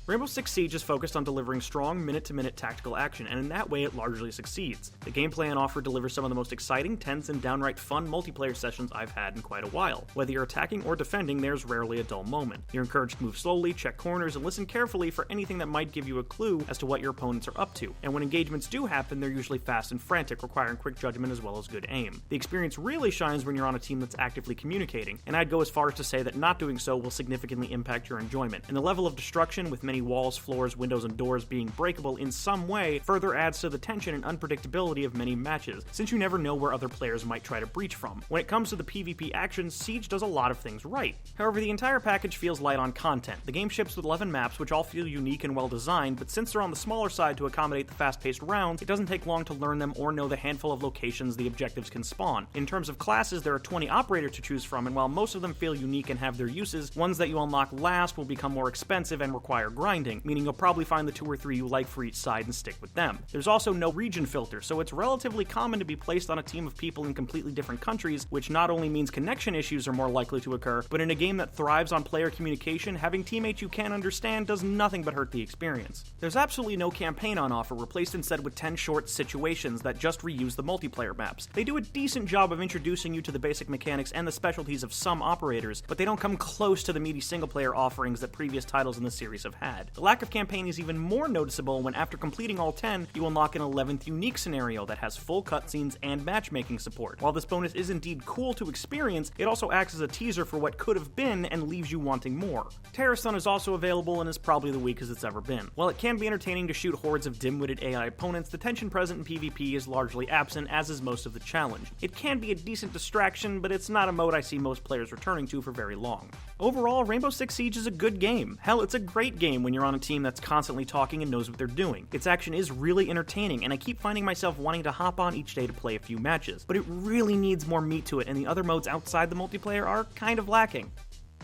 Rainbow Six Siege is focused on delivering strong minute-to-minute tactical action, and in that way it largely succeeds. The gameplay on offer delivers some of the most exciting, tense, and downright fun multiplayer sessions I've had in quite a while. Whether you're attacking or defending, there's rarely a dull moment. You're encouraged to move slowly, check corners, and listen carefully for anything that might give you a clue as to what your opponents are up to, and when engagements do happen, they're usually fast and frantic, requiring quick judgment as well as good aim. The experience really shines when you're on a team that's actively communicating, and I'd go as far as to say that not doing so will significantly impact your enjoyment. And the level of destruction, with many walls, floors, windows, and doors being breakable in some way, further adds to the tension and unpredictability of many matches, since you never know where other players might try to breach from. When it comes to the PvP action, Siege does a lot of things right. However, the entire package feels light on content. The game ships with 11 maps, which all feel unique and well designed, but since they're on the smaller side to accommodate the fast-paced rounds, it doesn't take long to learn them or know the handful of locations the objectives can spawn. In terms of classes, there are 20 operators to choose from, and while most of them feel unique and have their uses, ones that you unlock last will become more expensive and require grinding, meaning you'll probably find the 2 or 3 you like for each side and stick with them. There's also no region filter, so it's relatively common to be placed on a team of people in completely different countries, which not only means connection issues are more likely to occur, but in a game that thrives on player communication, having teammates you can't understand does nothing but hurt the experience. There's absolutely no campaign on offer, replaced instead with 10 short situations that just reuse the multiplayer maps. They do a decent job of introducing you to the basic mechanics and the specialties of some operators, but they don't come close to the meaty single-player offerings that previous titles in the series have had. The lack of campaign is even more noticeable when after completing all 10, you unlock an 11th unique scenario that has full cutscenes and matchmaking support. While this bonus is indeed cool to experience, it also acts as a teaser for what could have been and leaves you wanting more. Terrorist Sun is also available and is probably the weakest it's ever been. While it can be entertaining to shoot hordes of dim-witted AI opponents, the tension present in PvP is largely absent, as is most of the challenge. It can be a decent distraction, but it's not a mode I see most players returning to for very long. Overall, Rainbow Six Siege is a good game. Hell, it's a great game when you're on a team that's constantly talking and knows what they're doing. Its action is really entertaining, and I keep finding myself wanting to hop on each day to play a few matches, but it really needs more meat to it, and the other modes outside the multiplayer are kind of lacking.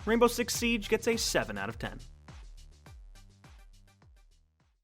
Rainbow Six Siege gets a 7 out of 10.